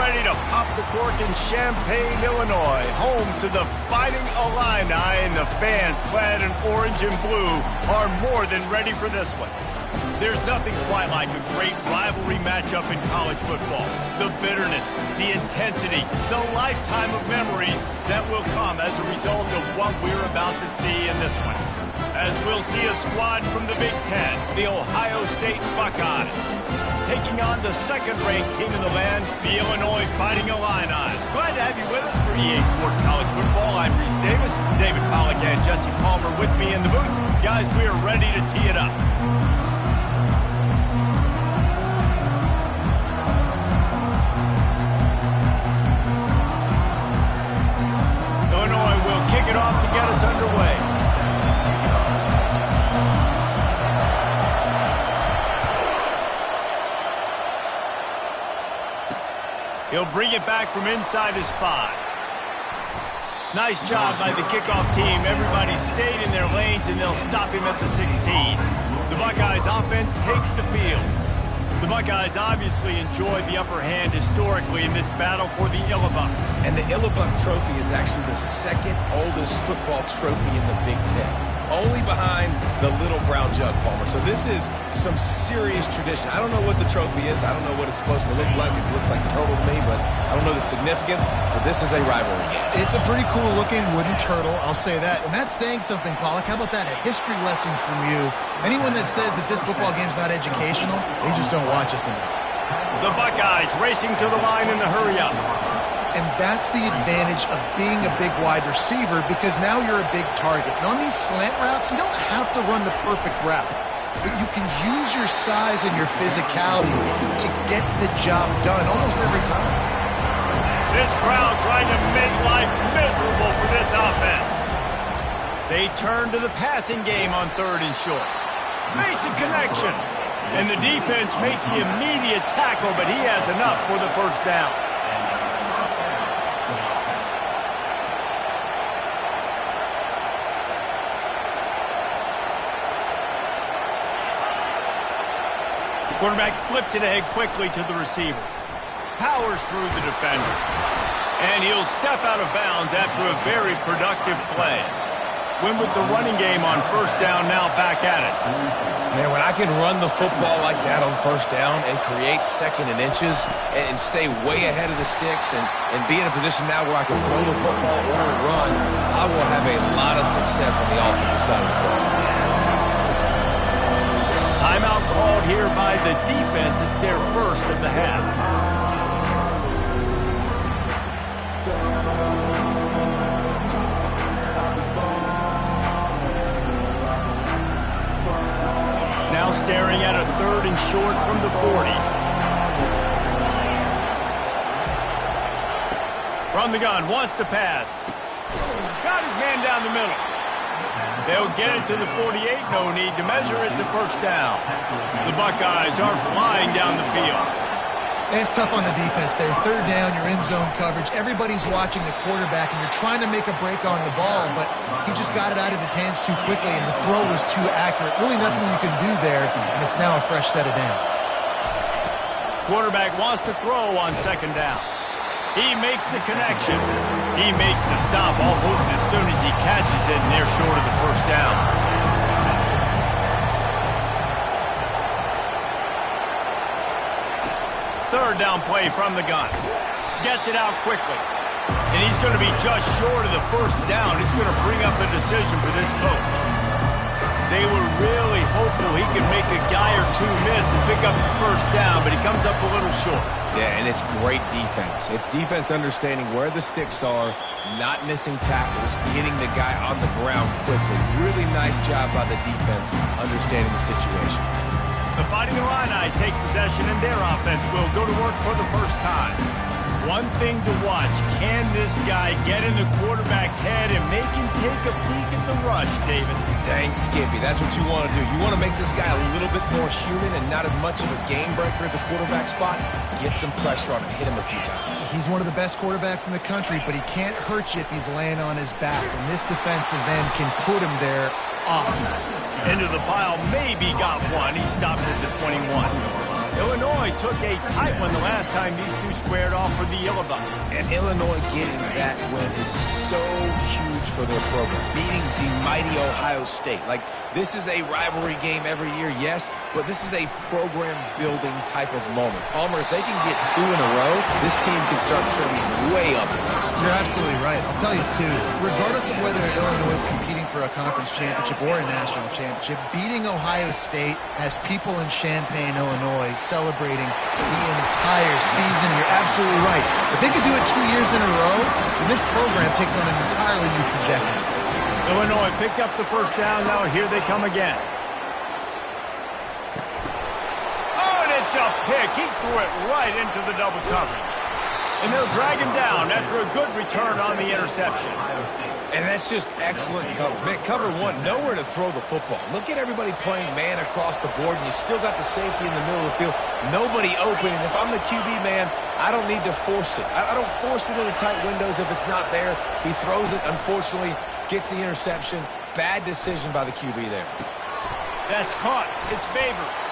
ready to pop the cork in Champaign, Illinois, home to the Fighting Illini, and the fans clad in orange and blue are more than ready for this one. There's nothing quite like a great rivalry matchup in college football. The bitterness, the intensity, the lifetime of memories that will come as a result of what we're about to see in this one. As we'll see a squad from the Big Ten, the Ohio State Buckeyes, taking on the second-ranked team in the land, the Illinois Fighting Illini. Glad to have you with us for EA Sports College Football. I'm Reese Davis, David Pollack and Jesse Palmer with me in the booth. Guys, we are ready to tee it up. Illinois will kick it off to get us underway. He'll bring it back from inside his 5. Nice job by the kickoff team. Everybody stayed in their lanes, and they'll stop him at the 16. The Buckeyes offense takes the field. The Buckeyes obviously enjoyed the upper hand historically in this battle for the Illabuck. And the Illabuck Trophy is actually the second oldest football trophy in the Big Ten. Only behind the Little Brown Jug, Palmer. So this is some serious tradition. I don't know what the trophy is. I don't know what it's supposed to look like. It looks like a turtle to me, but I don't know the significance. But this is a rivalry game. It's a pretty cool-looking wooden turtle, I'll say that. And that's saying something, Pollack. How about that? A history lesson from you. Anyone that says that this football game's not educational, they just don't watch us enough. The Buckeyes racing to the line in the hurry-up. And that's the advantage of being a big wide receiver, because now you're a big target. And on these slant routes, you don't have to run the perfect route, but you can use your size and your physicality to get the job done almost every time. This crowd trying to make life miserable for this offense. They turn to the passing game on 3rd and short. Makes a connection. And the defense makes the immediate tackle, but he has enough for the first down. Quarterback flips it ahead quickly to the receiver. Powers through the defender. And he'll step out of bounds after a very productive play. Win with the running game on 1st down, now back at it. Man, when I can run the football like that on 1st down and create 2nd and inches and stay way ahead of the sticks and be in a position now where I can throw the football or run, I will have a lot of success on the offensive side of the football. Timeout called here by the defense. It's their first of the half. Now staring at a 3rd and short from the 40. From the gun, wants to pass. Got his man down the middle. They'll get it to the 48, no need to measure. It's a 1st down. The Buckeyes are flying down the field. And it's tough on the defense there. 3rd down, you're in zone coverage. Everybody's watching the quarterback, and you're trying to make a break on the ball, but he just got it out of his hands too quickly, and the throw was too accurate. Really nothing you can do there, and it's now a fresh set of downs. Quarterback wants to throw on 2nd down. He makes the connection. He makes the stop almost as soon as he catches it, and they're short of the 1st down. 3rd down play from the gun. Gets it out quickly. And he's going to be just short of the 1st down. It's going to bring up a decision for this coach. They were really hopeful he could make a guy or two miss and pick up the 1st down, but he comes up a little short. Yeah, and it's great defense. It's defense understanding where the sticks are, not missing tackles, getting the guy on the ground quickly. Really nice job by the defense understanding the situation. The Fighting Illini take possession, and their offense will go to work for the first time. One thing to watch, can this guy get in the quarterback's head and make him take a peek at the rush, David? Dang, Skippy, that's what you want to do. You want to make this guy a little bit more human and not as much of a game breaker at the quarterback spot. Get some pressure on him, hit him a few times. He's one of the best quarterbacks in the country, but he can't hurt you if he's laying on his back, and this defensive end can put him there often. Into the pile, maybe got one. He stopped at the 21. Illinois took a tight one the last time these two squared off for the Illinois. And Illinois getting that win is so huge for their program, beating the mighty Ohio State. Like, this is a rivalry game every year, yes, but this is a program-building type of moment. Palmer, if they can get 2 in a row, this team can start trending way up. You're absolutely right. I'll tell you, too, regardless of whether Illinois is competing for a conference championship or a national championship, beating Ohio State has people in Champaign, Illinois, celebrating the entire season. You're absolutely right. If they could do it 2 years in a row, then this program takes on an entirely new trajectory. Illinois picked up the first down. Now here they come again. Oh, and it's a pick. He threw it right into the double coverage. And they'll drag him down after a good return on the interception. And that's just excellent coverage. Man, cover one, nowhere to throw the football. Look at everybody playing man across the board, and you still got the safety in the middle of the field. Nobody open, and if I'm the QB man, I don't need to force it. I don't force it into tight windows if it's not there. He throws it, unfortunately, gets the interception. Bad decision by the QB there. That's caught. It's Babers.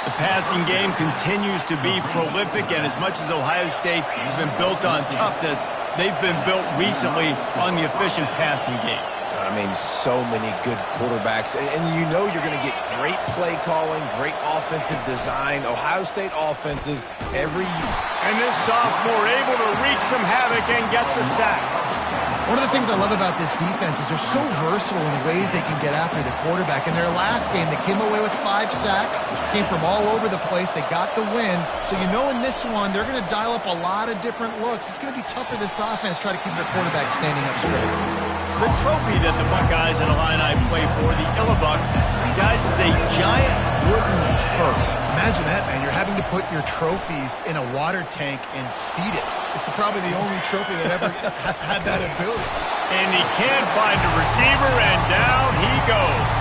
The passing game continues to be prolific, and as much as Ohio State has been built on toughness, they've been built recently on the efficient passing game. I mean, so many good quarterbacks, and you know you're going to get great play calling, great offensive design. Ohio State offenses every year. And this sophomore able to wreak some havoc and get the sack. One of the things I love about this defense is they're so versatile in the ways they can get after the quarterback. In their last game, they came away with 5 sacks, came from all over the place. They got the win. So you know in this one, they're going to dial up a lot of different looks. It's going to be tough for this offense to try to keep their quarterback standing up straight. The trophy that the Buckeyes and Illini play for, the Illibuck, guys, is a giant wooden turtle. Imagine that, man. You're having to put your trophies in a water tank and feed it. It's probably the only trophy that ever had that ability. And he can't find a receiver, and down he goes.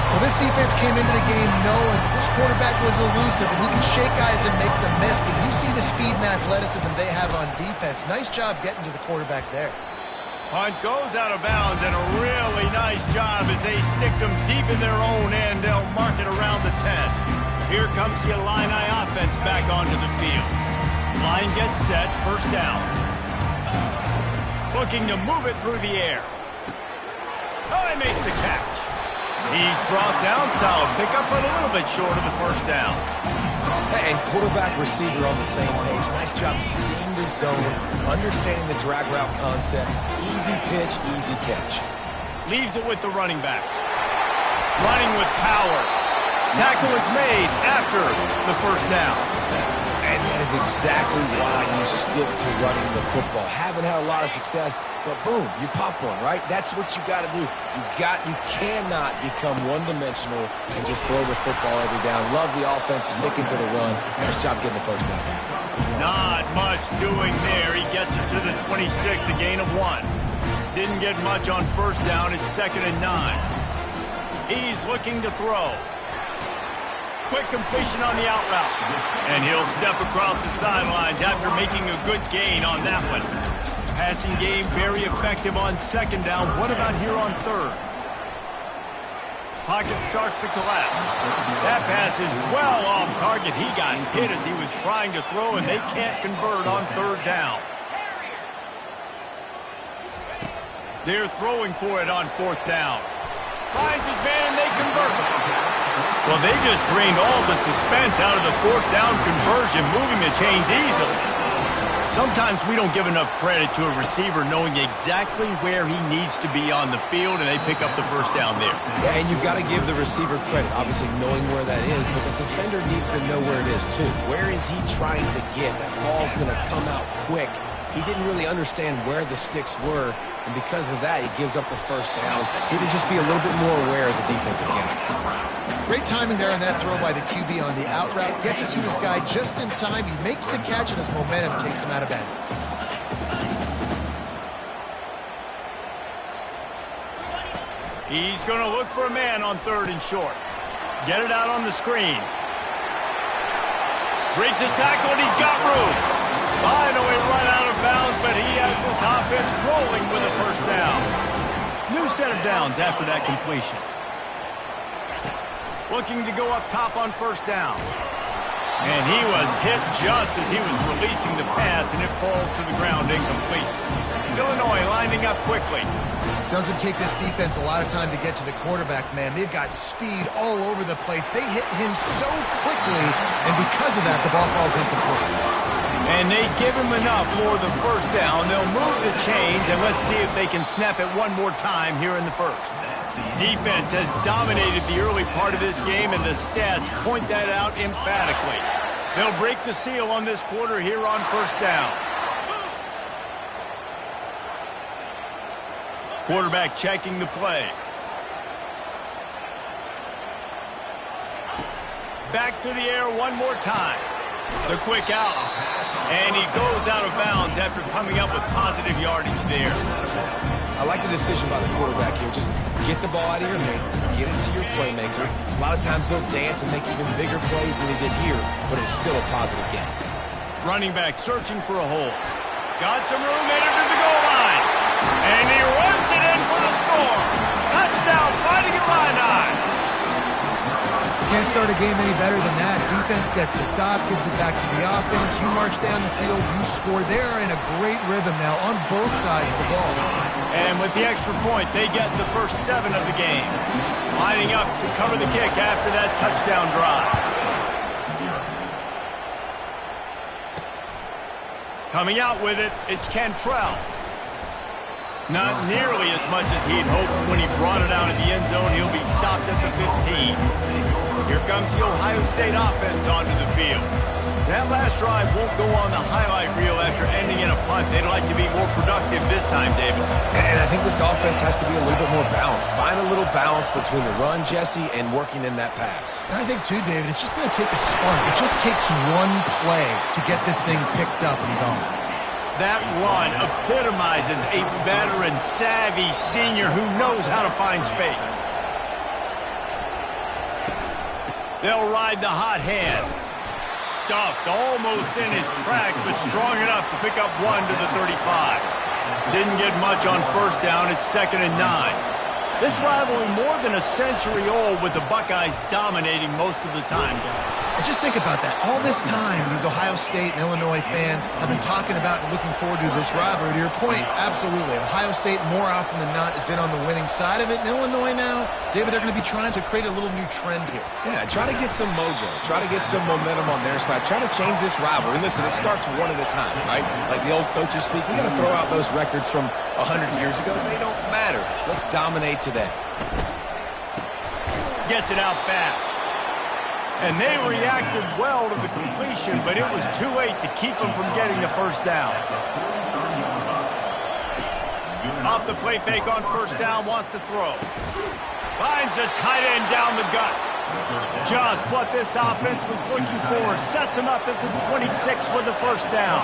Well, this defense came into the game knowing this quarterback was elusive, and he can shake guys and make them miss, but you see the speed and athleticism they have on defense. Nice job getting to the quarterback there. Punt goes out of bounds, and a really nice job as they stick them deep in their own end. They'll mark it around the 10. Here comes the Illini offense back onto the field. Line gets set, first down. Looking to move it through the air. Oh, he makes the catch. He's brought down, solid pickup, but a little bit short of the first down. And quarterback receiver on the same page. Nice job seeing the zone, understanding the drag route concept. Easy pitch, easy catch. Leaves it with the running back. Running with power. Tackle is made after the first down. And that is exactly why you stick to running the football. Haven't had a lot of success, but boom, you pop one, right? That's what you got to do. You cannot become one-dimensional and just throw the football every down. Love the offense sticking to the run. Nice job getting the first down. Not much doing there. He gets it to the 26, a gain of 1. Didn't get much on first down. It's 2nd and 9. He's looking to throw. Quick completion on the out route. And he'll step across the sidelines after making a good gain on that one. Passing game very effective on 2nd down. What about here on 3rd? Pocket starts to collapse. That pass is well off target. He got hit as he was trying to throw, and they can't convert on 3rd down. They're throwing for it on 4th down. Finds his man, and they convert. Well, they just drained all the suspense out of the 4th down conversion, moving the chains easily. Sometimes we don't give enough credit to a receiver knowing exactly where he needs to be on the field, and they pick up the first down there. Yeah, and you've got to give the receiver credit, obviously knowing where that is, but the defender needs to know where it is too. Where is he trying to get? That ball's going to come out quick. He didn't really understand where the sticks were, and because of that, he gives up the first down. He would just be a little bit more aware as a defensive guy. Great timing there on that throw by the QB on the out route. Gets it to his guy just in time. He makes the catch, and his momentum takes him out of bounds. He's going to look for a man on 3rd and short. Get it out on the screen. Breaks the tackle, and he's got room. Finally run out of bounds, but he has this offense rolling with a first down. New set of downs after that completion. Looking to go up top on 1st down. And he was hit just as he was releasing the pass, and it falls to the ground incomplete. Illinois lining up quickly. Doesn't take this defense a lot of time to get to the quarterback, man. They've got speed all over the place. They hit him so quickly, and because of that, the ball falls incomplete. And they give him enough for the first down. They'll move the chains, and let's see if they can snap it one more time here in the first. Defense has dominated the early part of this game, and the stats point that out emphatically. They'll break the seal on this quarter here on first down. Quarterback checking the play. Back to the air one more time. The quick out. And he goes out of bounds after coming up with positive yardage there. I like the decision by the quarterback here. Just get the ball out of your hands, get it to your playmaker. A lot of times he'll dance and make even bigger plays than he did here, but it was still a positive game. Running back searching for a hole. Got some room, made it to the goal line. And he runs it in for the score. Touchdown, Fighting Illini. Can't start a game any better than that. Defense gets the stop, gives it back to the offense. You march down the field, you score. They're in a great rhythm now on both sides of the ball. And with the extra point, they get the first 7 of the game. Lining up to cover the kick after that touchdown drive. Coming out with it, it's Cantrell. Not nearly as much as he'd hoped when he brought it out in the end zone. He'll be stopped at the 15. Here comes the Ohio State offense onto the field. That last drive won't go on the highlight reel after ending in a punt. They'd like to be more productive this time, David. And I think this offense has to be a little bit more balanced. Find a little balance between the run, Jesse, and working in that pass. And I think, too, David, it's just going to take a spark. It just takes one play to get this thing picked up and going. That run epitomizes a veteran, savvy senior who knows how to find space. They'll ride the hot hand. Stuffed almost in his tracks, but strong enough to pick up 1 to the 35. Didn't get much on first down. It's 2nd and 9. This rivalry more than a century old, with the Buckeyes dominating most of the time, guys. And just think about that. All this time, these Ohio State and Illinois fans have been talking about and looking forward to this rivalry. To your point, absolutely. Ohio State, more often than not, has been on the winning side of it. And Illinois now, David, they're going to be trying to create a little new trend here. Yeah, try to get some mojo. Try to get some momentum on their side. Try to change this rivalry. Listen, it starts one at a time, right? Like the old coaches speak, we got to throw out those records from 100 years ago. They don't matter. Let's dominate today. Gets it out fast. And they reacted well to the completion, but it was too late to keep them from getting the first down. Off the play fake on first down, wants to throw. Finds a tight end down the gut. Just what this offense was looking for. Sets him up at the 26 with the first down.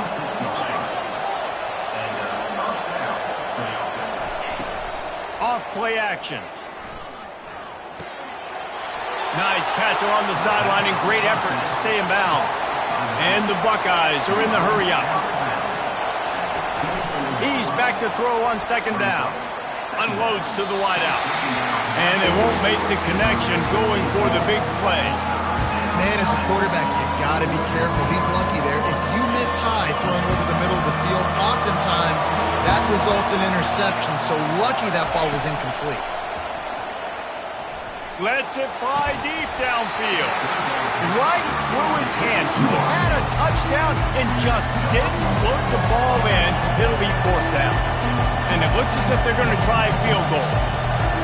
Off play action. Nice catch along the sideline and great effort to stay in bounds. And the Buckeyes are in the hurry-up. He's back to throw on 2nd down. Unloads to the wideout. And they won't make the connection going for the big play. Man, as a quarterback, you got to be careful. He's lucky there. If you miss high throwing over the middle of the field, oftentimes that results in interception. So lucky that ball was incomplete. Lets it fly deep downfield. Right through his hands. He had a touchdown and just didn't look the ball in. It'll be 4th down. And it looks as if they're going to try a field goal.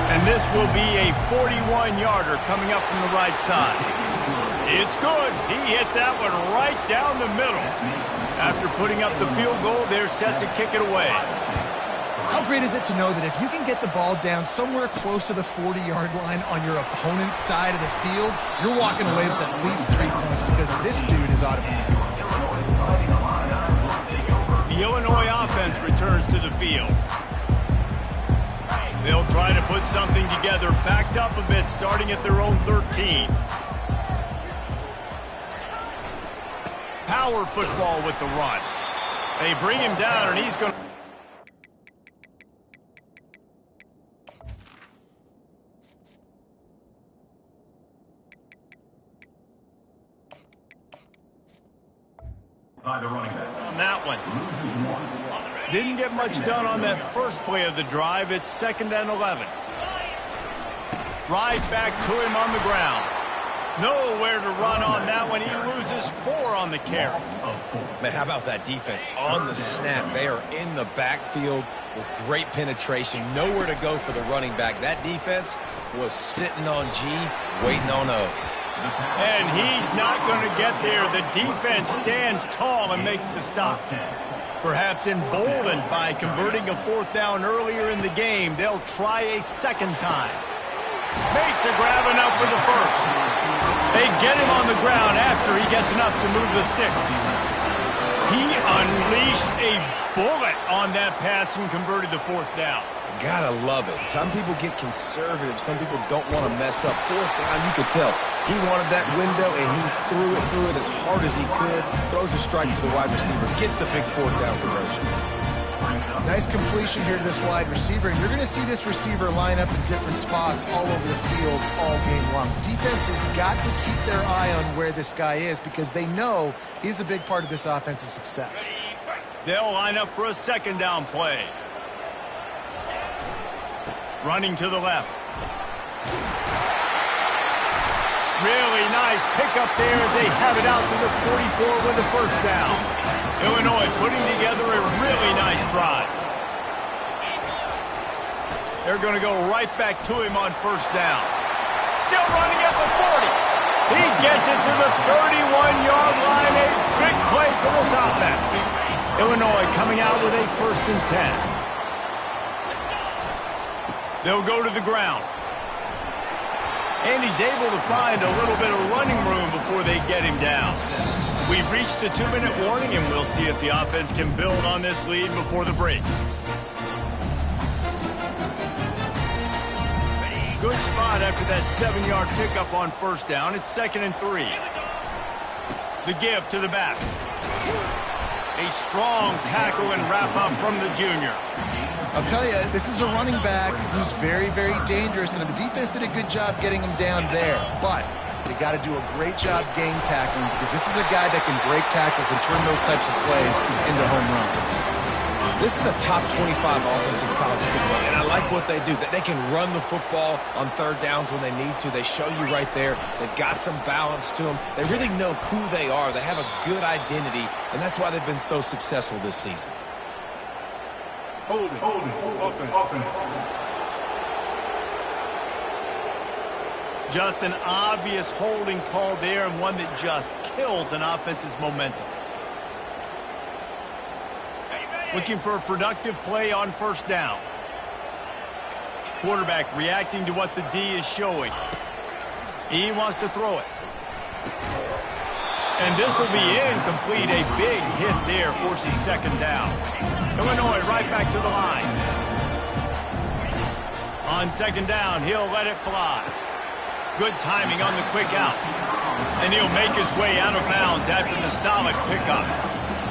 And this will be a 41-yarder coming up from the right side. It's good. He hit that one right down the middle. After putting up the field goal, they're set to kick it away. How great is it to know that if you can get the ball down somewhere close to the 40-yard line on your opponent's side of the field, you're walking away with at least 3 points because this dude is automatic. The Illinois offense returns to the field. They'll try to put something together, backed up a bit, starting at their own 13. Power football with the run. They bring him down, and he's going to... On that one. Didn't get much done on that first play of the drive. It's 2nd and 11. Right back to him on the ground. Nowhere to run on that one. He loses 4 on the carry. Man, how about that defense on the snap? They are in the backfield with great penetration. Nowhere to go for the running back. That defense was sitting on G, waiting on O. And he's not going to get there. The defense stands tall and makes the stop. Perhaps emboldened by converting a 4th down earlier in the game, they'll try a 2nd time. Makes a grab enough for the first. They get him on the ground after he gets enough to move the sticks. He unleashed a bullet on that pass and converted the 4th down. Gotta love it. Some people get conservative. Some people don't want to mess up. 4th down, you could tell. He wanted that window, and he threw it as hard as he could. Throws a strike to the wide receiver. Gets the big 4th down conversion. Nice completion here to this wide receiver. You're going to see this receiver line up in different spots all over the field all game long. Defense has got to keep their eye on where this guy is because they know he's a big part of this offense's success. They'll line up for a 2nd down play. Running to the left. Really nice pickup there as they have it out to the 44 with the 1st down. Illinois putting together a really nice drive. They're going to go right back to him on 1st down. Still running at the 40. He gets it to the 31-yard line. A big play for this offense. Illinois coming out with a 1st and 10. They'll go to the ground. And he's able to find a little bit of running room before they get him down. We've reached the 2-minute warning, and we'll see if the offense can build on this lead before the break. Good spot after that 7-yard pickup on 1st down. It's 2nd and 3. The give to the back. A strong tackle and wrap-up from the junior. I'll tell you, this is a running back who's very, very dangerous, and the defense did a good job getting him down there. But they got to do a great job game tackling because this is a guy that can break tackles and turn those types of plays into home runs. This is a top 25 offense in college football, and I like what they do. They can run the football on 3rd downs when they need to. They show you right there. They've got some balance to them. They really know who they are. They have a good identity, and that's why they've been so successful this season. Holding, open. Just an obvious holding call there, and one that just kills an offense's momentum. Looking for a productive play on 1st down. Quarterback reacting to what the D is showing. He wants to throw it. And this will be incomplete. A big hit there forces 2nd down. Illinois right back to the line. On 2nd down, he'll let it fly. Good timing on the quick out. And he'll make his way out of bounds after the solid pickup.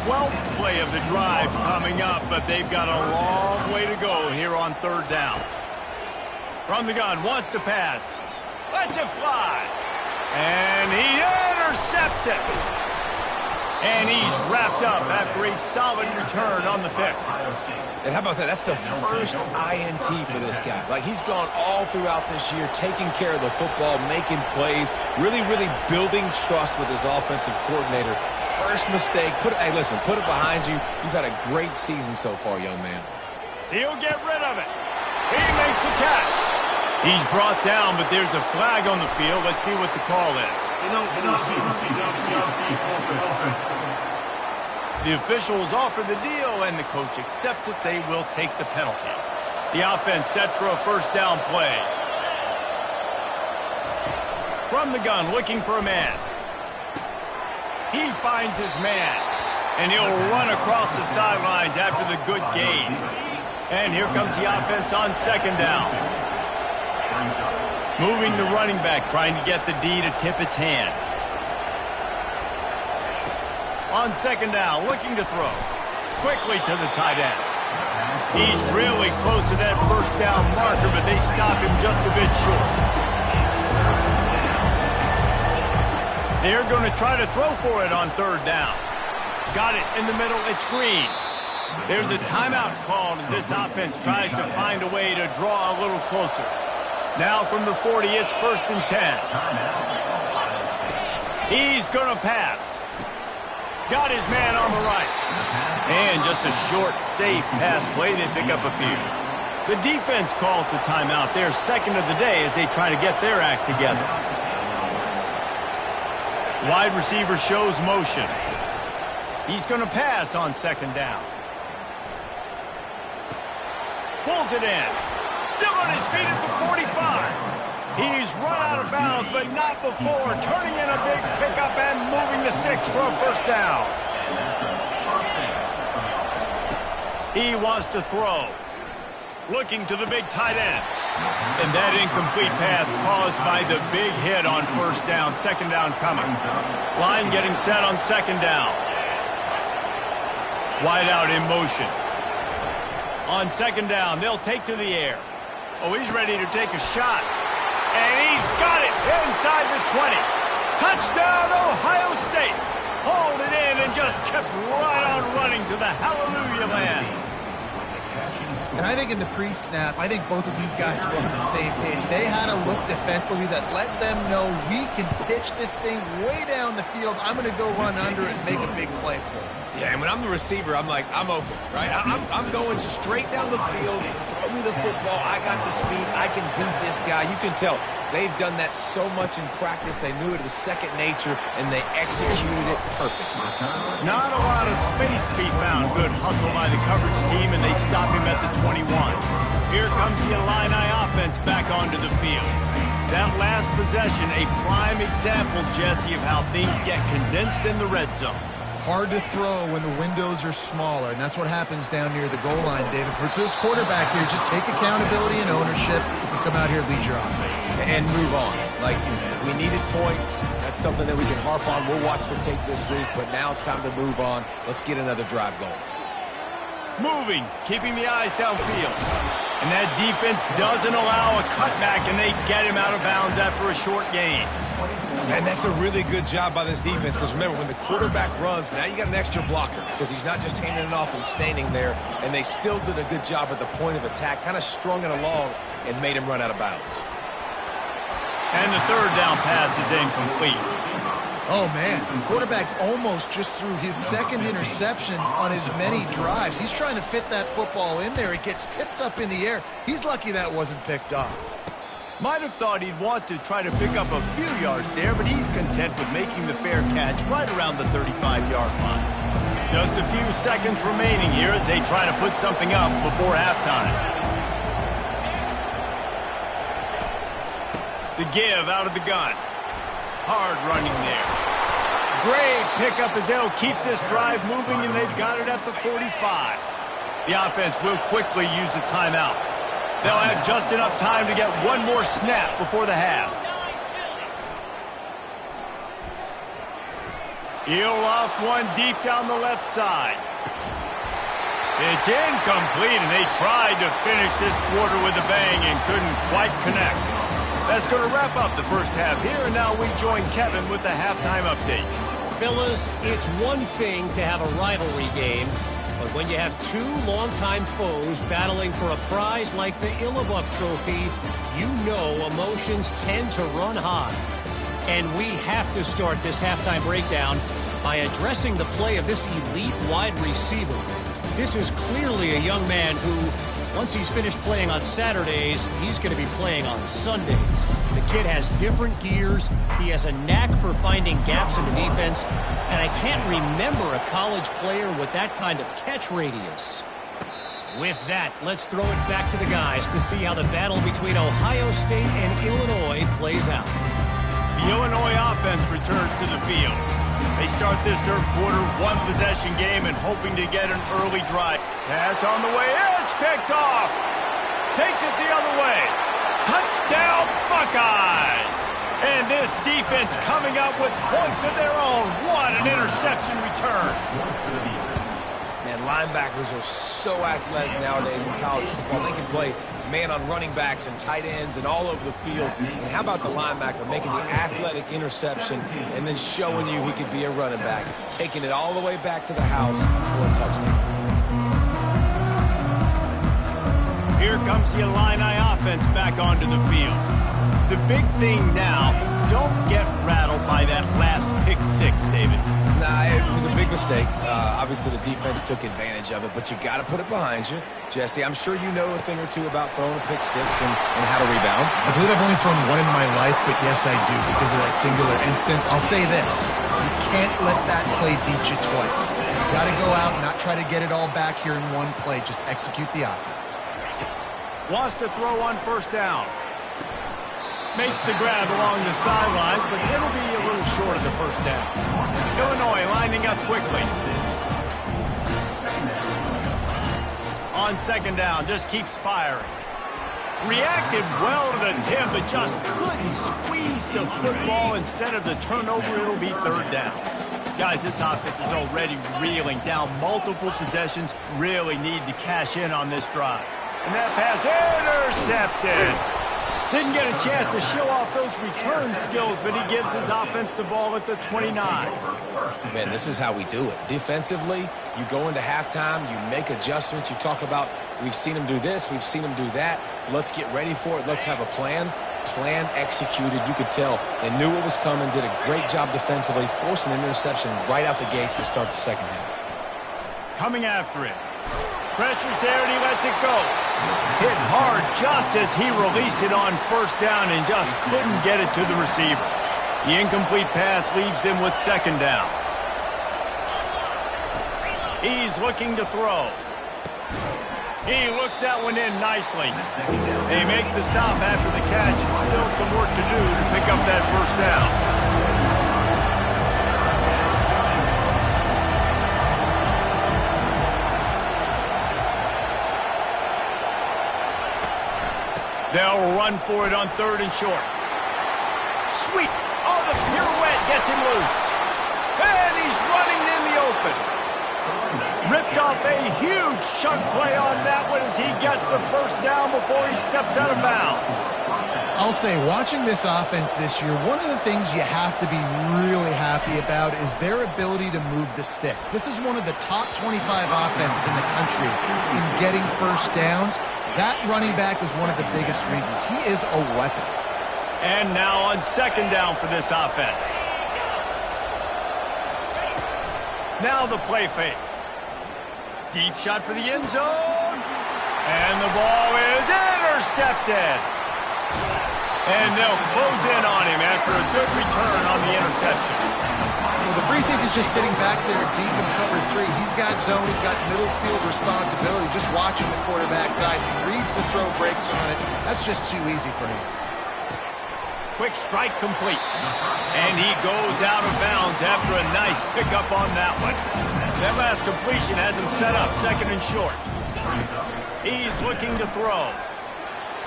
12th play of the drive coming up, but they've got a long way to go here on 3rd down. From the gun, wants to pass. Lets it fly. And he intercepts it. And he's wrapped up after a solid return on the pick. And how about that? That's the first INT for this guy. Like, he's gone all throughout this year, taking care of the football, making plays, really, really building trust with his offensive coordinator. First mistake. Hey, listen, put it behind you. You've had a great season so far, young man. He'll get rid of it. He makes the catch. He's brought down, but there's a flag on the field. Let's see what the call is. The officials offer the deal, and the coach accepts it. They will take the penalty. The offense set for a 1st down play. From the gun, looking for a man. He finds his man, and he'll run across the sidelines after the good gain. And here comes the offense on 2nd down. Moving the running back, trying to get the D to tip its hand. On 2nd down, looking to throw. Quickly to the tight end. He's really close to that 1st down marker, but they stop him just a bit short. They're going to try to throw for it on 3rd down. Got it in the middle. It's Green. There's a timeout called as this offense tries to find a way to draw a little closer. Now from the 40, it's 1st and 10. He's going to pass. Got his man on the right. And just a short, safe pass play. They pick up a few. The defense calls the timeout. Their second of the day as they try to get their act together. Wide receiver shows motion. He's going to pass on 2nd down. Pulls it in. Still on his feet at the 45. He's run out of bounds, but not before turning in a big pickup and moving the sticks for a 1st down. He wants to throw. Looking to the big tight end. And that incomplete pass caused by the big hit on 1st down. 2nd down coming. Line getting set on 2nd down. Wide out in motion. On 2nd down, they'll take to the air. Oh, he's ready to take a shot. And he's got it inside the 20. Touchdown, Ohio State. Hauled it in and just kept right on running to the hallelujah land. And I think in the pre-snap, I think both of these guys were on the same page. They had a look defensively that let them know we can pitch this thing way down the field. I'm going to go run under it and make a big play for it. Yeah, and when I'm the receiver, I'm like, I'm open, right? I'm going straight down the field. Throw me the football. I got the speed. I can beat this guy. You can tell they've done that so much in practice. They knew it was second nature, and they executed it perfectly. Not a lot of space to be found. Good hustle by the coverage team, and they stop him at the 21. Here comes the Illini offense back onto the field. That last possession, a prime example, Jesse, of how things get condensed in the red zone. Hard to throw when the windows are smaller, and that's what happens down near the goal line, David. For this quarterback here, just take accountability and ownership and come out here and lead your offense. And move on. Like, we needed points. That's something that we can harp on. We'll watch the tape this week, but now it's time to move on. Let's get another drive going. Moving, keeping the eyes downfield. And that defense doesn't allow a cutback, and they get him out of bounds after a short gain. And that's a really good job by this defense, because remember, when the quarterback runs, now you got an extra blocker, because he's not just handing it off and standing there, and they still did a good job at the point of attack, kind of strung it along and made him run out of bounds. And the 3rd down pass is incomplete. Oh, man, the quarterback almost just threw his 2nd interception on as many drives. He's trying to fit that football in there. It gets tipped up in the air. He's lucky that wasn't picked off. Might have thought he'd want to try to pick up a few yards there, but he's content with making the fair catch right around the 35-yard line. Just a few seconds remaining here as they try to put something up before halftime. The give out of the gun. Hard running there. Great pickup as they'll keep this drive moving, and they've got it at the 45. The offense will quickly use a timeout. They'll have just enough time to get one more snap before the half. He'll loft one deep down the left side. It's incomplete, and they tried to finish this quarter with a bang and couldn't quite connect. That's going to wrap up the first half here, and now we join Kevin with the halftime update. Fellas, it's one thing to have a rivalry game, but when you have two longtime foes battling for a prize like the Illabuk Trophy, you know emotions tend to run high. And we have to start this halftime breakdown by addressing the play of this elite wide receiver. This is clearly a young man who, once he's finished playing on Saturdays, he's going to be playing on Sundays. The kid has different gears. He has a knack for finding gaps in the defense. And I can't remember a college player with that kind of catch radius. With that, let's throw it back to the guys to see how the battle between Ohio State and Illinois plays out. The Illinois offense returns to the field. They start this third quarter one-possession game and hoping to get an early drive. Pass on the way. It's picked off. Takes it the other way. Touchdown, Buckeyes! And this defense coming up with points of their own. What an interception return. Man, linebackers are so athletic nowadays in college football. They can play man on running backs and tight ends and all over the field. And how about the linebacker making the athletic interception and then showing you he could be a running back, taking it all the way back to the house for a touchdown. Here comes the Illini offense back onto the field. The big thing now, don't get rattled by that last pick six, David. Nah, it was a big mistake. Obviously, the defense took advantage of it, but you got to put it behind you. Jesse, I'm sure you know a thing or two about throwing a pick six and how to rebound. I believe I've only thrown one in my life, but yes, I do. Because of that singular instance, I'll say this. You can't let that play beat you twice. You got to go out and not try to get it all back here in one play. Just execute the offense. Wants to throw on first down. Makes the grab along the sidelines, but it'll be a little short of the first down. Illinois lining up quickly. On second down, just keeps firing. Reacted well to the tip, but just couldn't squeeze the football. Instead of the turnover, it'll be third down. Guys, this offense is already reeling down multiple possessions. Really need to cash in on this drive. And that pass intercepted. Didn't get a chance to show off those return skills, but he gives his offense the ball at the 29. Man, this is how we do it. Defensively, you go into halftime, you make adjustments. You talk about, we've seen him do this, we've seen him do that. Let's get ready for it. Let's have a plan. Plan executed. You could tell they knew what was coming, did a great job defensively, forcing an interception right out the gates to start the second half. Coming after it. Pressure's there, and he lets it go. Hit hard just as he released it on first down and just couldn't get it to the receiver. The incomplete pass leaves him with second down. He's looking to throw. He looks that one in nicely. They make the stop after the catch, and still some work to do to pick up that first down. They'll run for it on third and short. Sweet. Oh, the pirouette gets him loose. And he's running in the open. Ripped off a huge chunk play on that one as he gets the first down before he steps out of bounds. I'll say, watching this offense this year, one of the things you have to be really happy about is their ability to move the sticks. This is one of the top 25 offenses in the country in getting first downs. That running back is one of the biggest reasons. He is a weapon. And now on second down for this offense. Now the play fake. Deep shot for the end zone. And the ball is intercepted. And they'll close in on him after a good return on the interception. Well, the free safety's just sitting back there deep in cover three. He's got zone. He's got middle field responsibility. Just watching the quarterback's eyes. He reads the throw, breaks on it. That's just too easy for him. Quick strike complete. And he goes out of bounds after a nice pickup on that one. That last completion has him set up second and short. He's looking to throw.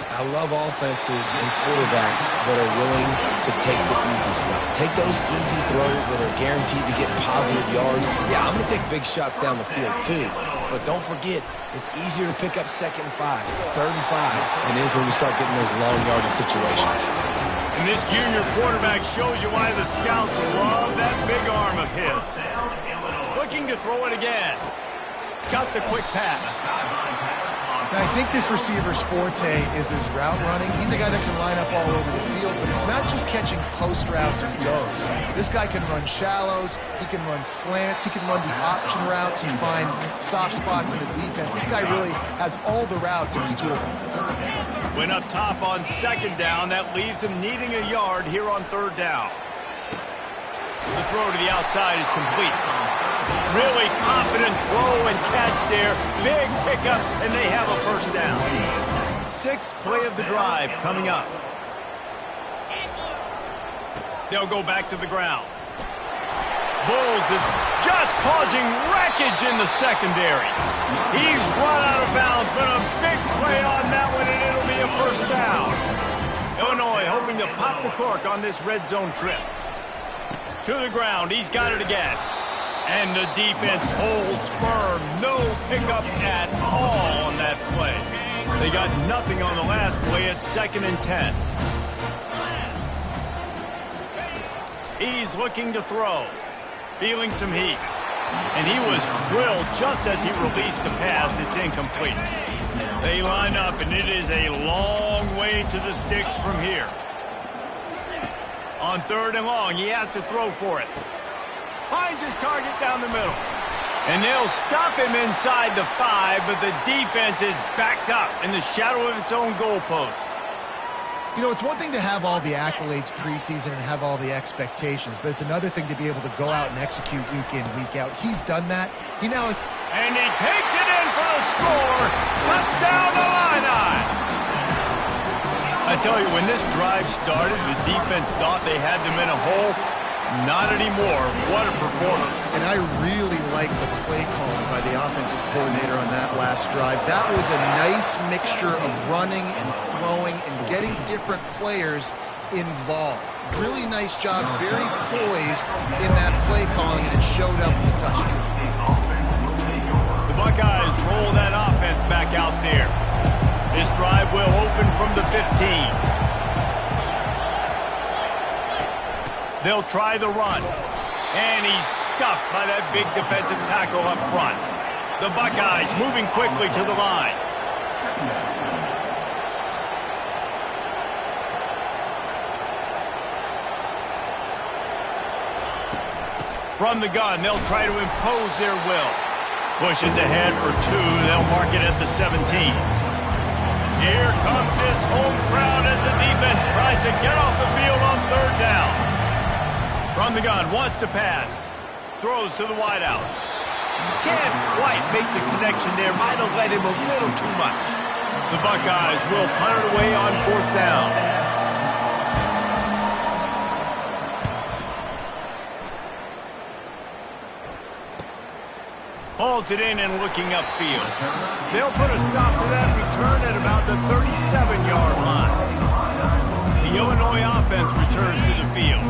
I love offenses and quarterbacks that are willing to take the easy stuff. Take those easy throws that are guaranteed to get positive yards. Yeah, I'm going to take big shots down the field too. But don't forget, it's easier to pick up second and 5, third and 5 than it is when we start getting those long yardage situations. And this junior quarterback shows you why the scouts love that big arm of his. Looking to throw it again. Got the quick pass. Now, I think this receiver's forte is his route running. He's a guy that can line up all over the field, but it's not just catching post routes and goes. This guy can run shallows, he can run slants, he can run the option routes and find soft spots in the defense. This guy really has all the routes in his toolbox. Went up top on second down. That leaves him needing a yard here on third down. The throw to the outside is complete. Really confident throw and catch there. Big pickup, and they have a first down. Sixth play of the drive coming up. They'll go back to the ground. Bulls is just causing wreckage in the secondary. He's run out of bounds, but a big play on that one, and it'll be a first down. Illinois hoping to pop the cork on this red zone trip. To the ground, he's got it again. And the defense holds firm. No pickup at all on that play. They got nothing on the last play at 2nd and 10. He's looking to throw. Feeling some heat. And he was drilled just as he released the pass. It's incomplete. They line up, and it is a long way to the sticks from here. On 3rd and long, he has to throw for it. Finds his target down the middle. And they'll stop him inside the 5, but the defense is backed up in the shadow of its own goalpost. You know, it's one thing to have all the accolades preseason and have all the expectations, but it's another thing to be able to go out and execute week in, week out. He's done that. He now is... And he takes it in for the score. Touchdown, Illini! I tell you, when this drive started, the defense thought they had them in a hole. Not anymore. What a performance. And I really like the play calling by the offensive coordinator on that last drive. That was a nice mixture of running and throwing and getting different players involved. Really nice job, very poised in that play calling, and it showed up with the touchdown. The Buckeyes roll that offense back out there. This drive will open from the 15. They'll try the run. And he's stuffed by that big defensive tackle up front. The Buckeyes moving quickly to the line. From the gun, they'll try to impose their will. Pushes ahead for 2. They'll mark it at the 17. Here comes this home crowd as the defense tries to get off the field on 3rd down. From the gun, wants to pass. Throws to the wideout. Can't quite make the connection there. Might have led him a little too much. The Buckeyes will punt it away on 4th down. Hauls it in and looking upfield. They'll put a stop to that return at about the 37-yard line. The Illinois offense returns to the field.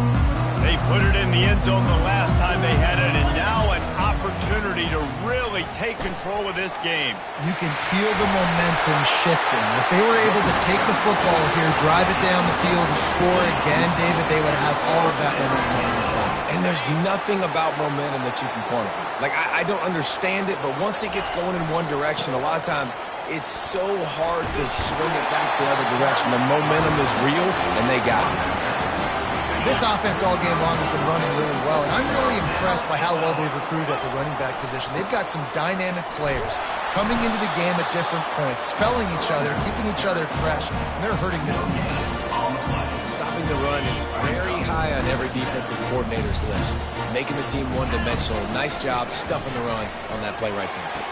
They put it in the end zone the last time they had it, and now an opportunity to really take control of this game. You can feel the momentum shifting. If they were able to take the football here, drive it down the field, and score again, David, they would have all of that momentum on their side. And there's nothing about momentum that you can quantify. Like, I don't understand it, but once it gets going in one direction, a lot of times it's so hard to swing it back the other direction. The momentum is real, and they got it. This offense all game long has been running really well, and I'm really impressed by how well they've recruited at the running back position. They've got some dynamic players coming into the game at different points, spelling each other, keeping each other fresh, and they're hurting this defense. Stopping the run is very high on every defensive coordinator's list. Making the team one-dimensional. Nice job stuffing the run on that play right there.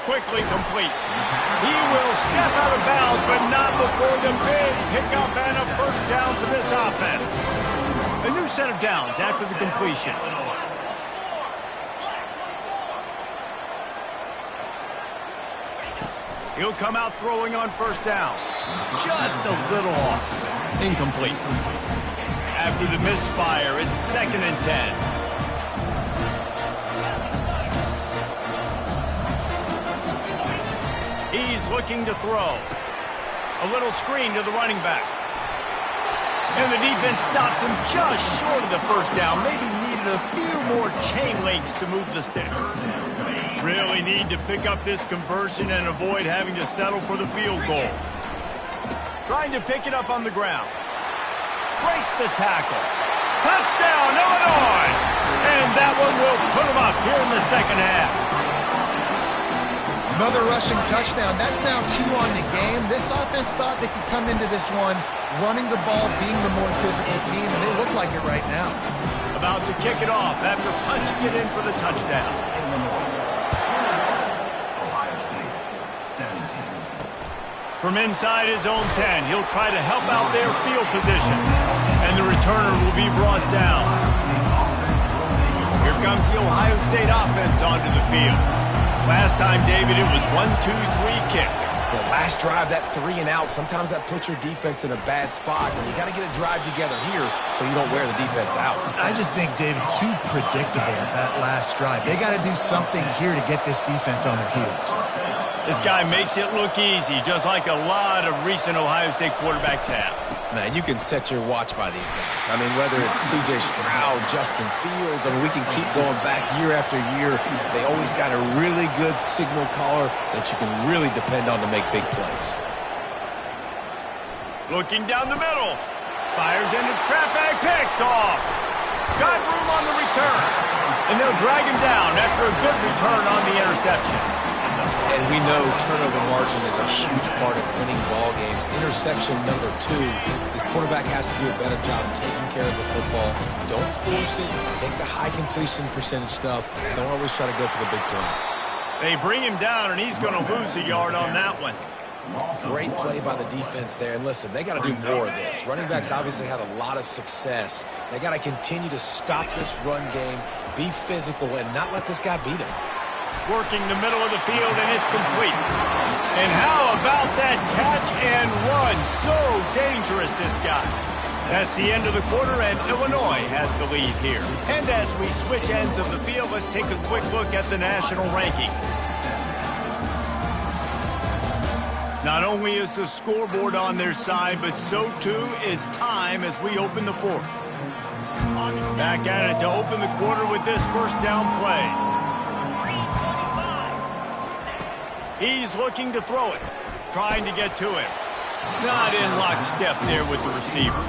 Quickly complete. He will step out of bounds, but not before the big pickup and a 1st down for this offense. A new set of downs after the completion. He'll come out throwing on 1st down. Just a little off. Incomplete. After the misfire, it's 2nd and 10. He's looking to throw. A little screen to the running back. And the defense stops him just short of the 1st down. Maybe needed a few more chain links to move the sticks. Really need to pick up this conversion and avoid having to settle for the field goal. Trying to pick it up on the ground. Breaks the tackle. Touchdown, Illinois! And that one will put them up here in the 2nd half. Another rushing touchdown. That's now 2 on the game. This offense thought they could come into this one running the ball, being the more physical team, and they look like it right now. About to kick it off after punching it in for the touchdown. From inside his own 10, he'll try to help out their field position. And the returner will be brought down. Here comes the Ohio State offense onto the field. Last time, David, it was 1-2-3 kick. The last drive, that 3 and out, sometimes that puts your defense in a bad spot, and you got to get a drive together here so you don't wear the defense out. I just think, David, too predictable that last drive. They got to do something here to get this defense on their heels. This guy makes it look easy, just like a lot of recent Ohio State quarterbacks have. Man, you can set your watch by these guys. I mean, whether it's C.J. Stroud, Justin Fields, I mean, we can keep going back year after year. They always got a really good signal caller that you can really depend on to make big plays. Looking down the middle. Fires into traffic, picked off. Got room on the return. And they'll drag him down after a good return on the interception. And we know turnover margin is a huge part of winning ball games. Interception number 2. This quarterback has to do a better job taking care of the football. Don't force it. Take the high completion percentage stuff. Don't always try to go for the big play. They bring him down, and he's going to lose a yard on that one. Great play by the defense there. And listen, they got to do more of this. Running backs obviously had a lot of success. They got to continue to stop this run game, be physical, and not let this guy beat him. Working the middle of the field, and it's complete. And how about that catch and run? So dangerous, this guy. That's the end of the quarter, and Illinois has the lead here. And as we switch ends of the field, let's take a quick look at the national rankings. Not only is the scoreboard on their side, but so too is time as we open the fourth. Back at it to open the quarter with this first down play. He's looking to throw it, trying to get to him. Not in lockstep there with the receiver.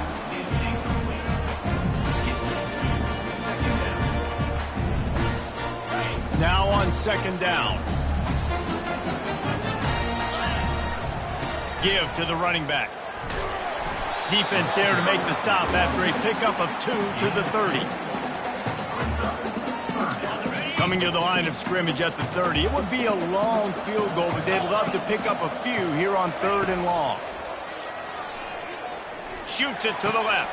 Now on second down. Give to the running back. Defense there to make the stop after a pickup of 2 to the 30. Coming to the line of scrimmage at the 30. It would be a long field goal, but they'd love to pick up a few here on 3rd and long. Shoots it to the left.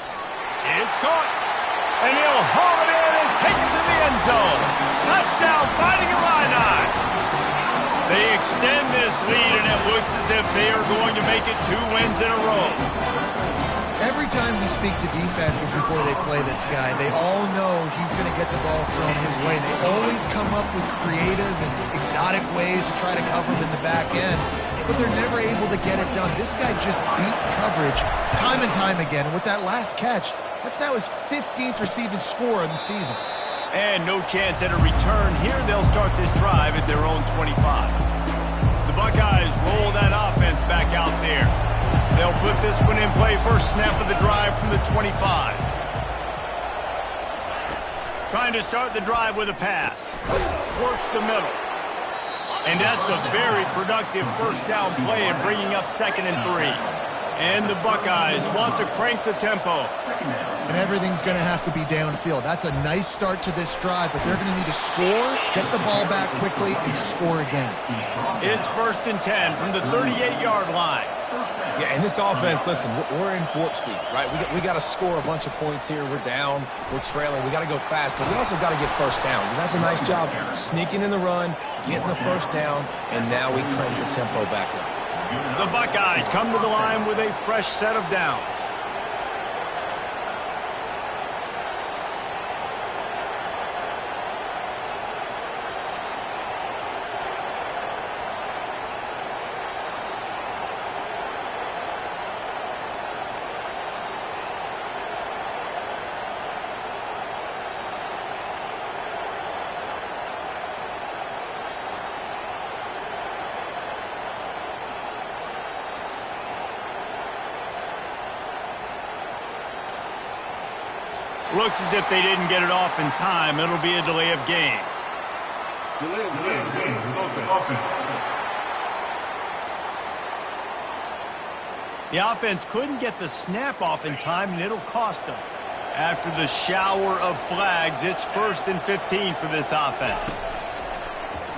It's caught. And he'll haul it in and take it to the end zone. Touchdown, Fighting Illini. They extend this lead, and it looks as if they are going to make it 2 wins in a row. Every time we speak to defenses before they play this guy, they all know he's going to get the ball thrown his way. They always come up with creative and exotic ways to try to cover him in the back end, but they're never able to get it done. This guy just beats coverage time and time again, and with that last catch, that's now his 15th receiving score in the season. And no chance at a return here. They'll start this drive at their own 25. The Buckeyes roll that offense back out there. They'll put this one in play. First snap of the drive from the 25. Trying to start the drive with a pass. Works the middle. And that's a very productive first down play and bringing up 2nd and 3. And the Buckeyes want to crank the tempo. And everything's going to have to be downfield. That's a nice start to this drive, but they're going to need to score, get the ball back quickly, and score again. It's 1st and 10 from the 38-yard line. Yeah, and this offense, listen, we're in warp speed, right? We got to score a bunch of points here. We're down. We're trailing. We got to go fast, but we also got to get first downs. And that's a nice job sneaking in the run, getting the first down, and now we crank the tempo back up. The Buckeyes come to the line with a fresh set of downs. Looks as if they didn't get it off in time. It'll be a delay of game. Delay of game. Offense. The offense couldn't get the snap off in time, and it'll cost them. After the shower of flags, it's 1st and 15 for this offense.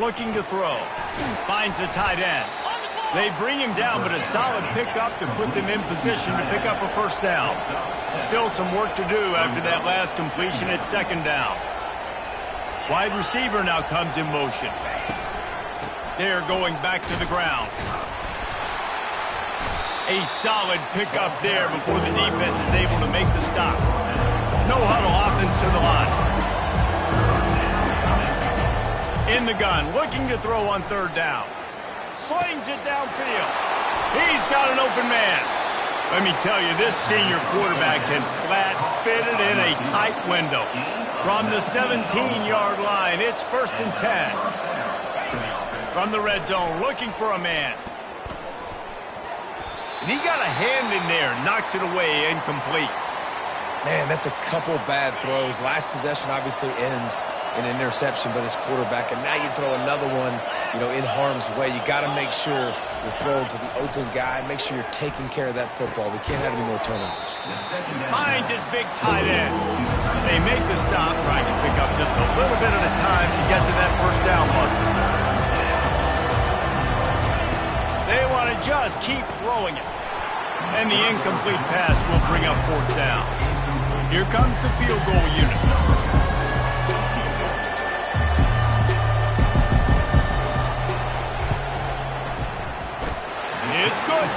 Looking to throw. Finds the tight end. They bring him down, but a solid pickup to put them in position to pick up a first down. Still some work to do after that last completion at 2nd down. Wide receiver now comes in motion. They're going back to the ground. A solid pickup there before the defense is able to make the stop. No huddle offense to the line. In the gun, looking to throw on 3rd down. Slings it downfield. He's got an open man. Let me tell you, this senior quarterback can flat fit it in a tight window. From the 17-yard line, it's 1st and 10. From the red zone, looking for a man. And he got a hand in there, knocks it away, incomplete. Man, that's a couple bad throws. Last possession obviously ends in an interception by this quarterback, and now you throw another one, in harm's way. You got to make sure you're throwing to the open guy. Make sure you're taking care of that football. We can't have any more turnovers. Finds his big tight end. They make the stop, trying to pick up just a little bit at a time to get to that first down mark. They want to just keep throwing it. And the incomplete pass will bring up 4th down. Here comes the field goal unit. It's good.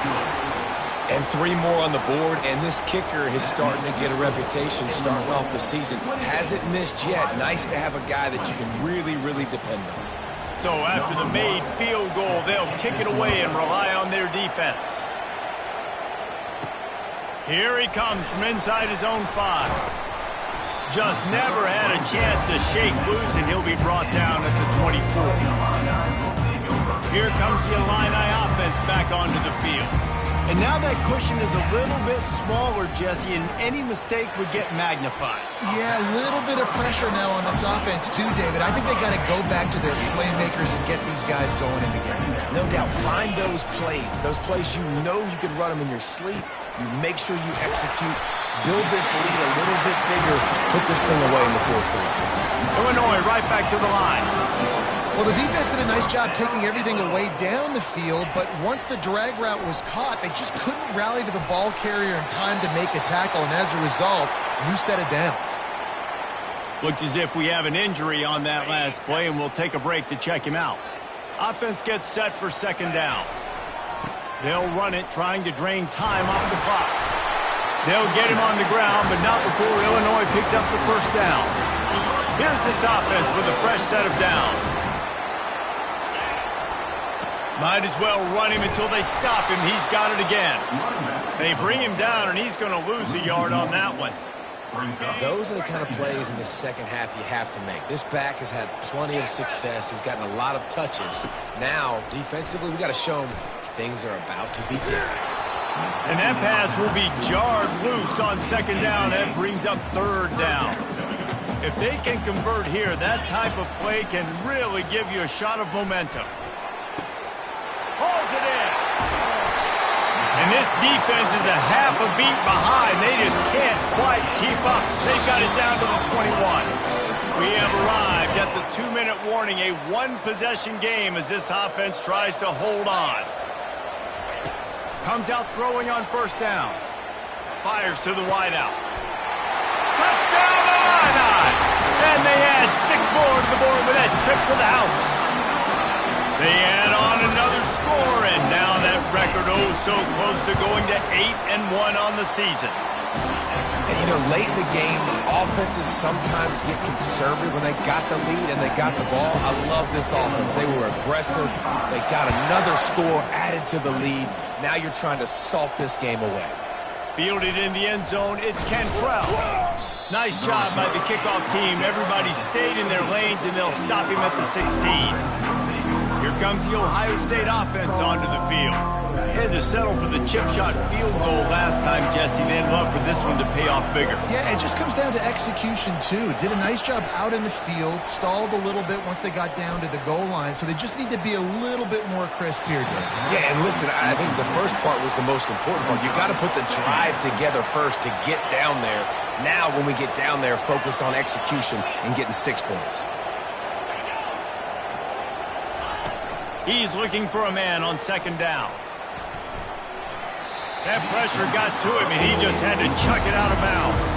And 3 more on the board, and this kicker is starting to get a reputation starting off the season. Hasn't missed yet. Nice to have a guy that you can really, really depend on. So after the made field goal, they'll kick it away and rely on their defense. Here he comes from inside his own 5. Just never had a chance to shake loose, and he'll be brought down at the 24. Here comes the Illini offense back onto the field. And now that cushion is a little bit smaller, Jesse, and any mistake would get magnified. Yeah, a little bit of pressure now on this offense too, David. I think they got to go back to their playmakers and get these guys going in the game. No doubt. Find those plays you know you can run them in your sleep. You make sure you execute. Build this lead a little bit bigger. Put this thing away in the 4th quarter. Illinois right back to the line. Well, the defense did a nice job taking everything away down the field, but once the drag route was caught, they just couldn't rally to the ball carrier in time to make a tackle, and as a result, new set of downs. Looks as if we have an injury on that last play, and we'll take a break to check him out. Offense gets set for 2nd down. They'll run it, trying to drain time off the clock. They'll get him on the ground, but not before Illinois picks up the 1st down. Here's this offense with a fresh set of downs. Might as well run him until they stop him. He's got it again. They bring him down, and he's going to lose a yard on that one. Those are the kind of plays in the second half you have to make. This back has had plenty of success. He's gotten a lot of touches. Now, defensively, we got to show him things are about to be different. And that pass will be jarred loose on 2nd down. That brings up 3rd down. If they can convert here, that type of play can really give you a shot of momentum. Hauls it in. And this defense is a half a beat behind. They just can't quite keep up. They've got it down to the 21. We have arrived at the 2-minute warning, a 1-possession game as this offense tries to hold on. Comes out throwing on 1st down. Fires to the wideout. Touchdown Illini! And they add 6 more to the board with that trip to the house. They add on another score, and now that record so close to going to 8-1 on the season. And, late in the games, offenses sometimes get conservative when they got the lead and they got the ball. I love this offense. They were aggressive. They got another score added to the lead. Now you're trying to salt this game away. Fielded in the end zone, it's Cantrell. Nice job by the kickoff team. Everybody stayed in their lanes, and they'll stop him at the 16. Here comes the Ohio State offense onto the field. Had to settle for the chip shot field goal last time, Jesse. They'd love for this one to pay off bigger. Yeah, it just comes down to execution, too. Did a nice job out in the field, stalled a little bit once they got down to the goal line, so they just need to be a little bit more crisp here, Dave. Yeah, and listen, I think the first part was the most important part. You got to put the drive together first to get down there. Now, when we get down there, focus on execution and getting 6 points. He's looking for a man on 2nd down. That pressure got to him, and he just had to chuck it out of bounds.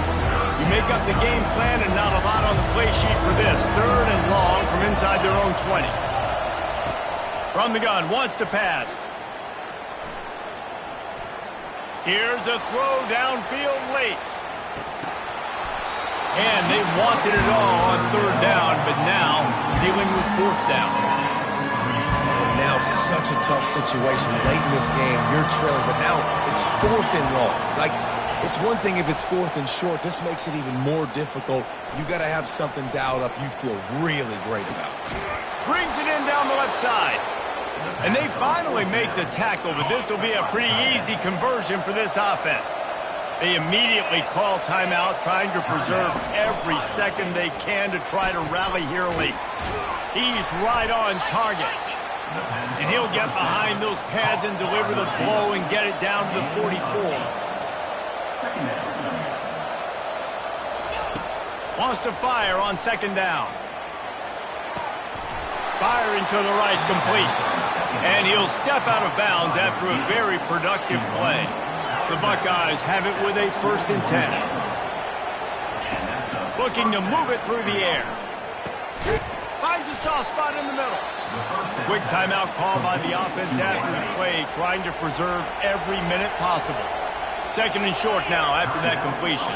You make up the game plan, and not a lot on the play sheet for this. 3rd and long from inside their own 20. From the gun, wants to pass. Here's a throw downfield late. And they wanted it all on 3rd down, but now dealing with 4th down. Now such a tough situation. Late in this game, you're trailing, but now it's 4th and long. Like, it's one thing if it's 4th and short. This makes it even more difficult. You got to have something dialed up you feel really great about. Brings it in down the left side. And they finally make the tackle, but this will be a pretty easy conversion for this offense. They immediately call timeout, trying to preserve every second they can to try to rally here late. He's right on target. And he'll get behind those pads and deliver the blow and get it down to the 44. Wants to fire on 2nd down. Firing to the right, complete. And he'll step out of bounds after a very productive play. The Buckeyes have it with a 1st and 10. Looking to move it through the air. Finds a soft spot in the middle. Quick timeout call by the offense after the play, trying to preserve every minute possible. 2nd and short now after that completion.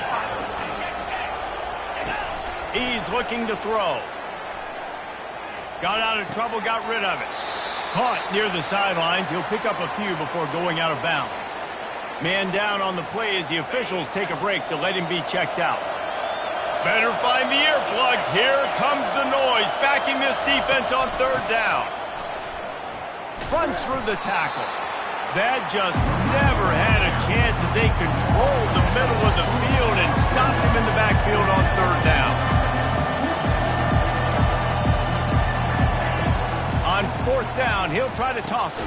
He's looking to throw. Got out of trouble, got rid of it. Caught near the sidelines. He'll pick up a few before going out of bounds. Man down on the play as the officials take a break to let him be checked out. Better find the earplugs. Here comes the noise, backing this defense on 3rd down. Runs through the tackle. That just never had a chance as they controlled the middle of the field and stopped him in the backfield on 3rd down. On 4th down, he'll try to toss it.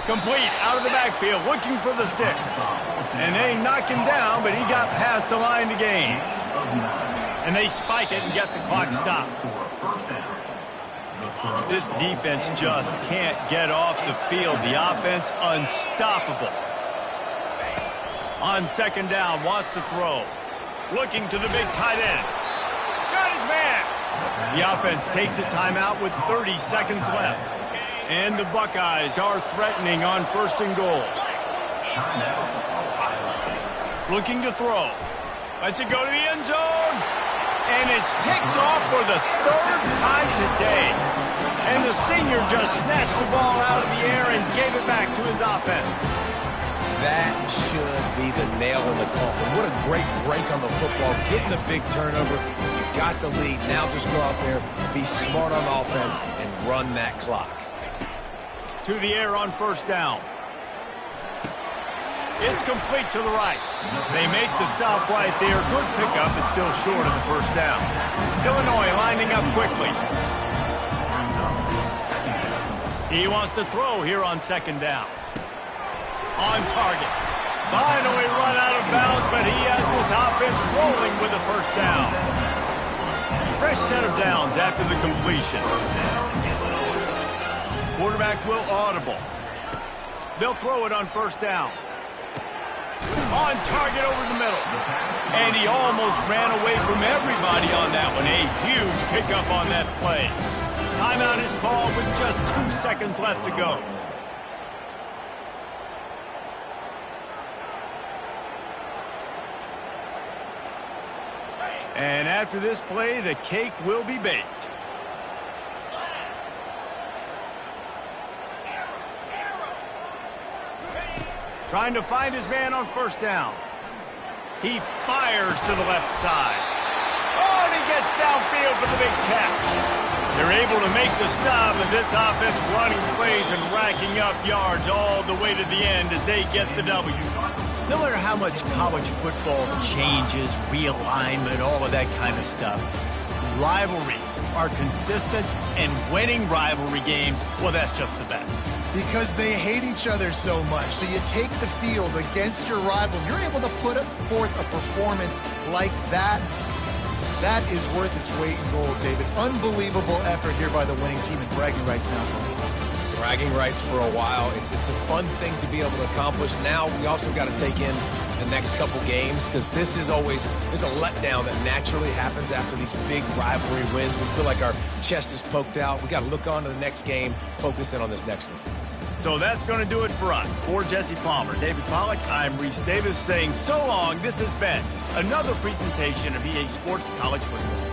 Complete out of the backfield, looking for the sticks. And they knock him down, but he got past the line to gain. And they spike it and get the clock stopped. This defense just can't get off the field. The offense unstoppable. On 2nd down, wants to throw. Looking to the big tight end. Got his man. The offense takes a timeout with 30 seconds left. And the Buckeyes are threatening on 1st and goal. Looking to throw. Lets it go to the end zone. And it's picked off for the 3rd time today. And the senior just snatched the ball out of the air and gave it back to his offense. That should be the nail in the coffin. What a great break on the football. Getting the big turnover. You got the lead. Now just go out there, be smart on offense, and run that clock. To the air on 1st down. It's complete to the right. They make the stop right there. Good pickup. It's still short of the 1st down. Illinois lining up quickly. He wants to throw here on 2nd down. On target. Finally run out of bounds, but he has this offense rolling with the 1st down. Fresh set of downs after the completion. Quarterback will audible. They'll throw it on 1st down. On target over the middle. And he almost ran away from everybody on that one. A huge pickup on that play. Timeout is called with just 2 seconds left to go. And after this play, the cake will be baked. Trying to find his man on 1st down. He fires to the left side. Oh, and he gets downfield for the big catch. They're able to make the stop, and this offense running plays and racking up yards all the way to the end as they get the W. No matter how much college football changes, realignment, all of that kind of stuff, rivalries are consistent, and winning rivalry games, well, that's just the best. Because they hate each other so much. So you take the field against your rival. You're able to put forth a performance like that. That is worth its weight in gold, David. Unbelievable effort here by the winning team, and bragging rights now for me. Bragging rights for a while. It's a fun thing to be able to accomplish. Now we also got to take in the next couple games, because this is always, there's a letdown that naturally happens after these big rivalry wins. We feel like our chest is poked out. We got to look on to the next game, focus in on this next one. So that's going to do it for us. For Jesse Palmer, David Pollack, I'm Reese Davis saying so long. This has been another presentation of EA Sports College Football.